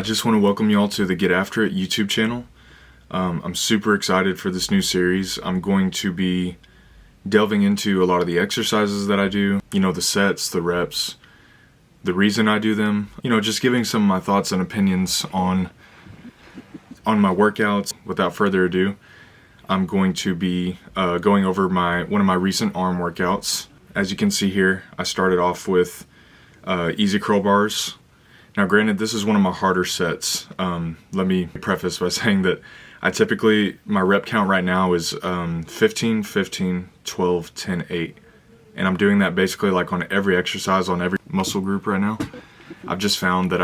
I just want to welcome you all to the Get After It YouTube channel. I'm super excited for this new series. I'm going to be delving into a lot of the exercises that I do, the sets, the reps, the reason I do them, just giving some of my thoughts and opinions on my workouts. Without further ado, I'm going to be going over one of my recent arm workouts. As you can see here, I started off with easy curl bars. Now granted, this is one of my harder sets. Let me preface by saying that my rep count right now is 15, 15, 12, 10, 8. And I'm doing that basically like on every exercise, on every muscle group right now. I've just found that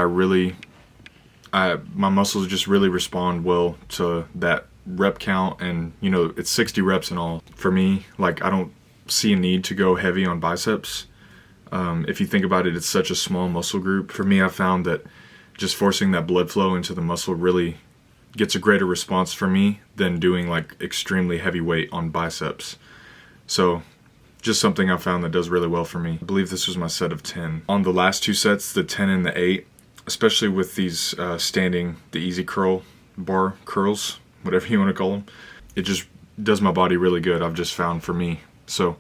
my muscles just really respond well to that rep count, and it's 60 reps in all. For me, I don't see a need to go heavy on biceps. If you think about it, it's such a small muscle group. For me, I found that just forcing that blood flow into the muscle really gets a greater response for me than doing extremely heavy weight on biceps. So just something I found that does really well for me. I believe this was my set of 10. On the last two sets, the 10 and the 8, especially with these the easy curl bar curls, whatever you want to call them, it just does my body really good, I've just found, for me. So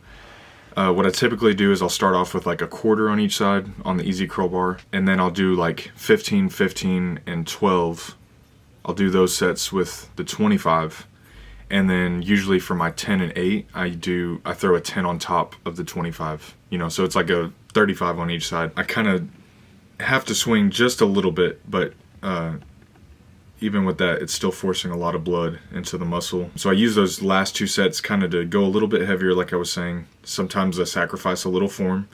what I typically do is I'll start off with a quarter on each side on the easy curl bar, and then I'll do 15, 15, and 12. I'll do those sets with the 25, and then usually for my 10 and 8, I throw a 10 on top of the 25. So it's like a 35 on each side. I kind of have to swing just a little bit, but even with that, it's still forcing a lot of blood into the muscle. So I use those last two sets kind of to go a little bit heavier, like I was saying. Sometimes I sacrifice a little form,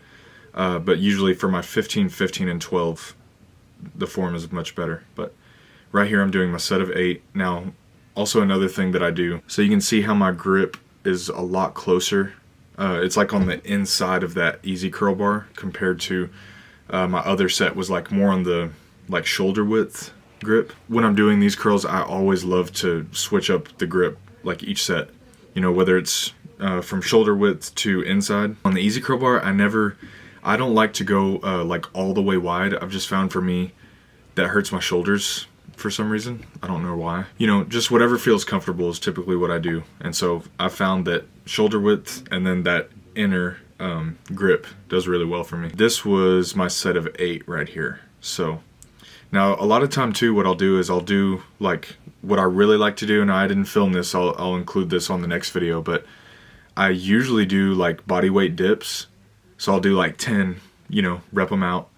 but usually for my 15, 15, and 12, the form is much better. But right here I'm doing my set of 8. Now, also another thing that I do, so you can see how my grip is a lot closer. It's on the inside of that easy curl bar compared to my other set was more on the shoulder width grip. When I'm doing these curls, I always love to switch up the grip each set, whether it's from shoulder width to inside. On the easy curl bar, I don't like to go all the way wide. I've just found for me that hurts my shoulders for some reason. I don't know why. Just whatever feels comfortable is typically what I do. And so I found that shoulder width and then that inner grip does really well for me. This was my set of 8 right here. So now a lot of time too, what I'll do is I'll do what I really like to do. Now I didn't film this, I'll include this on the next video, but I usually do body weight dips. So I'll do 10, rep them out,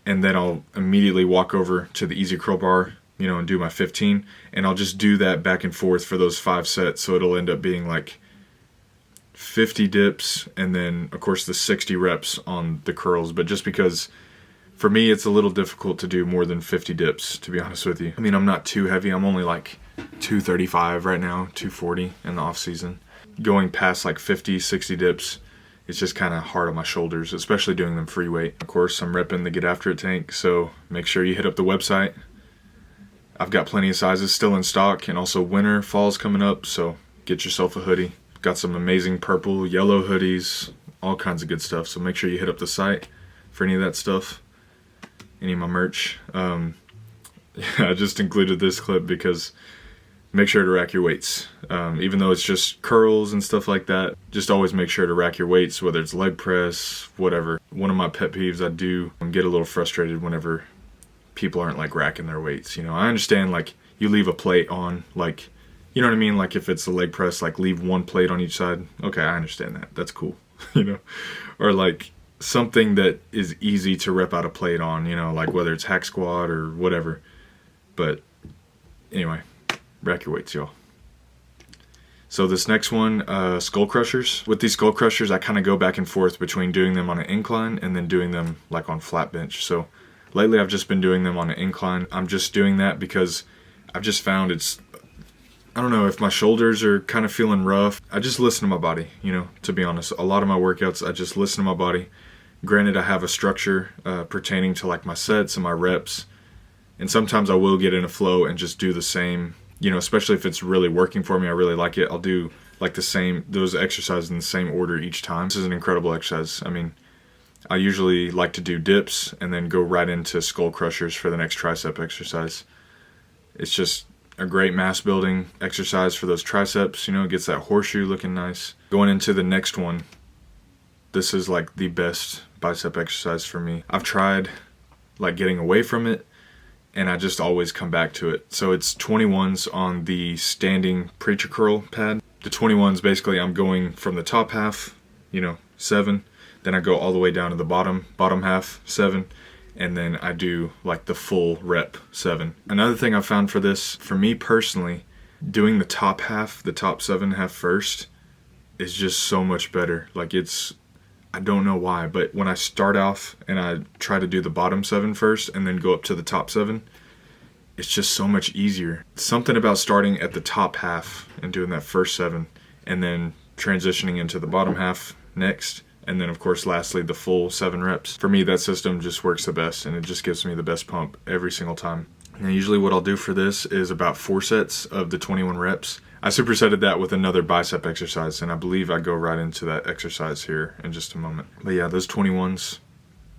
and then I'll immediately walk over to the easy curl bar, and do my 15, and I'll just do that back and forth for those 5 sets. So it'll end up being 50 dips, and then of course the 60 reps on the curls. But just because for me it's a little difficult to do more than 50 dips, to be honest with you. I mean, I'm not too heavy. I'm only 235 right now, 240 in the off season. Going past 50, 60 dips, it's just kind of hard on my shoulders, especially doing them free weight. Of course, I'm repping the Get After It tank, so make sure you hit up the website. I've got plenty of sizes still in stock, and also winter, fall's coming up, so get yourself a hoodie. Got some amazing purple, yellow hoodies, all kinds of good stuff, so make sure you hit up the site for any of that stuff, any of my merch. I just included this clip because make sure to rack your weights. Even though it's just curls and stuff like that, just always make sure to rack your weights, whether it's leg press, whatever. One of my pet peeves, I do get a little frustrated whenever people aren't racking their weights. I understand you leave a plate on, you know what I mean? If it's a leg press, leave one plate on each side. Okay, I understand that. That's cool. Or something that is easy to rep out a plate on, whether it's hack squat or whatever. But anyway, rack your weights, y'all. So this next one, skull crushers. With these skull crushers, I kind of go back and forth between doing them on an incline and then doing them on flat bench. So lately I've just been doing them on an incline. I'm just doing that because I've just found I don't know, if my shoulders are kind of feeling rough, I just listen to my body, to be honest. A lot of my workouts, I just listen to my body. Granted, I have a structure pertaining to my sets and my reps, and sometimes I will get in a flow and just do the same, especially if it's really working for me, I really like it. I'll do those exercises in the same order each time. This is an incredible exercise. I mean, I usually like to do dips and then go right into skull crushers for the next tricep exercise. It's just a great mass building exercise for those triceps, you know, it gets that horseshoe looking nice. Going into the next one, this is like the best bicep exercise for me. I've tried like getting away from it, and I just always come back to it. So it's 21s on the standing preacher curl pad. The 21s, basically I'm going from the top half, 7, then I go all the way down to the bottom half, 7, and then I do like the full rep, 7. Another thing I found for this, for me personally, doing the top half, the top 7 half first, is just so much better. Like I don't know why, but when I start off and I try to do the bottom 7 first and then go up to the top 7, it's just so much easier. Something about starting at the top half and doing that first 7 and then transitioning into the bottom half next, and then of course lastly the full 7 reps. For me, that system just works the best, and it just gives me the best pump every single time. Now usually what I'll do for this is about 4 sets of the 21 reps. I supersetted that with another bicep exercise, and I believe I go right into that exercise here in just a moment. But yeah, those 21s,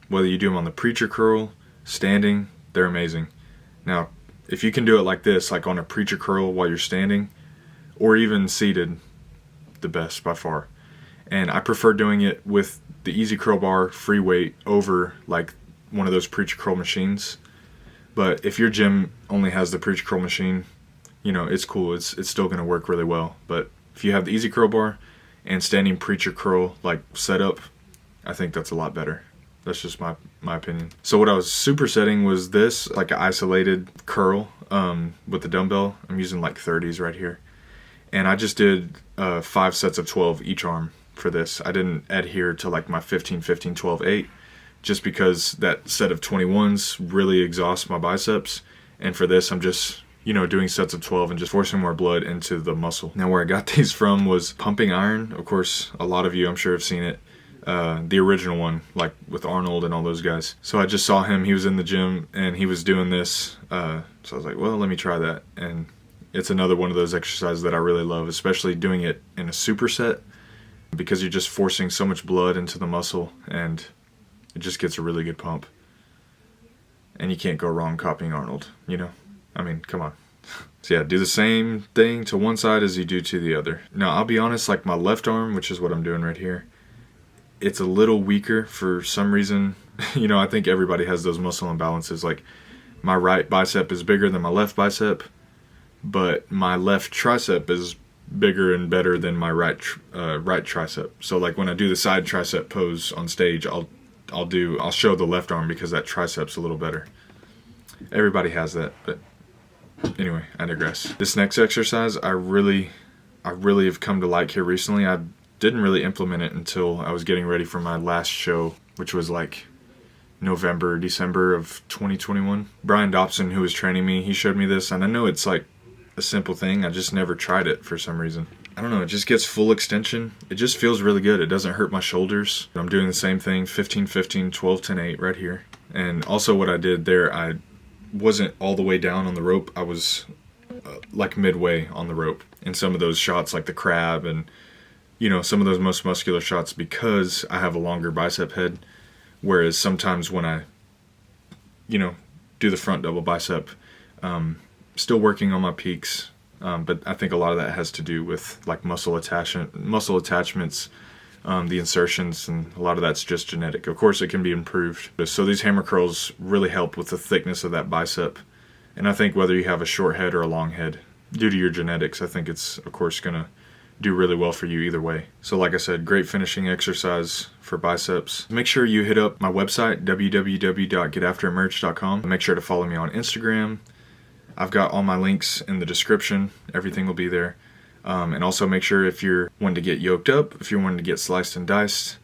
whether you do them on the preacher curl, standing, they're amazing. Now, if you can do it like this, like on a preacher curl while you're standing, or even seated, the best by far. And I prefer doing it with the Easy Curl Bar free weight over like one of those preacher curl machines. But if your gym only has the preacher curl machine, it's cool. It's still going to work really well. But if you have the Easy Curl Bar and standing preacher curl like setup, I think that's a lot better. That's just my opinion. So what I was supersetting was this, like an isolated curl with the dumbbell. I'm using like 30s right here. And I just did 5 sets of 12 each arm for this. I didn't adhere to like my 15, 15, 12, 8, just because that set of 21s really exhausts my biceps. And for this, I'm just doing sets of 12 and just forcing more blood into the muscle. Now where I got these from was Pumping Iron. Of course, a lot of you I'm sure have seen it. The original one, like with Arnold and all those guys. So I just saw him, he was in the gym and he was doing this. So I was like, well, let me try that. And it's another one of those exercises that I really love, especially doing it in a superset, because you're just forcing so much blood into the muscle and it just gets a really good pump. And you can't go wrong copying Arnold, I mean, come on. So yeah, do the same thing to one side as you do to the other. Now, I'll be honest, like my left arm, which is what I'm doing right here, it's a little weaker for some reason. I think everybody has those muscle imbalances. Like my right bicep is bigger than my left bicep, but my left tricep is bigger and better than my right tricep. So like when I do the side tricep pose on stage, I'll show the left arm because that tricep's a little better. Everybody has that, but anyway, I digress. This next exercise, I really have come to like here recently. I didn't really implement it until I was getting ready for my last show, which was like November, December of 2021. Brian Dobson, who was training me, he showed me this, and I know it's like a simple thing. I just never tried it for some reason. I don't know, it just gets full extension. It just feels really good. It doesn't hurt my shoulders. I'm doing the same thing, 15, 15, 12, 10, 8 right here. And also what I did there, I wasn't all the way down on the rope. I was like midway on the rope in some of those shots, like the crab and some of those most muscular shots, because I have a longer bicep head. Whereas sometimes when I do the front double bicep, still working on my peaks, but I think a lot of that has to do with like muscle attachments, the insertions, and a lot of that's just genetic. Of course, it can be improved. So these hammer curls really help with the thickness of that bicep. And I think whether you have a short head or a long head, due to your genetics, I think it's, of course, going to do really well for you either way. So like I said, great finishing exercise for biceps. Make sure you hit up my website, www.getafteritmerch.com. Make sure to follow me on Instagram. I've got all my links in the description. Everything will be there. And also make sure, if you're wanting to get yoked up, if you're wanting to get sliced and diced,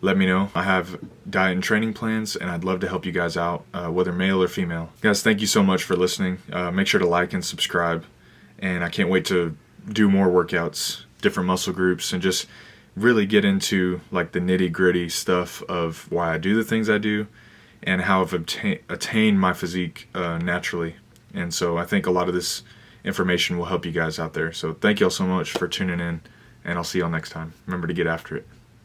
let me know. I have diet and training plans, and I'd love to help you guys out, whether male or female. Guys, thank you so much for listening. Make sure to like and subscribe. And I can't wait to do more workouts, different muscle groups, and just really get into like the nitty-gritty stuff of why I do the things I do and how I've attained my physique naturally. And so I think a lot of this information will help you guys out there. So thank you all so much for tuning in, and I'll see y'all next time. Remember to get after it.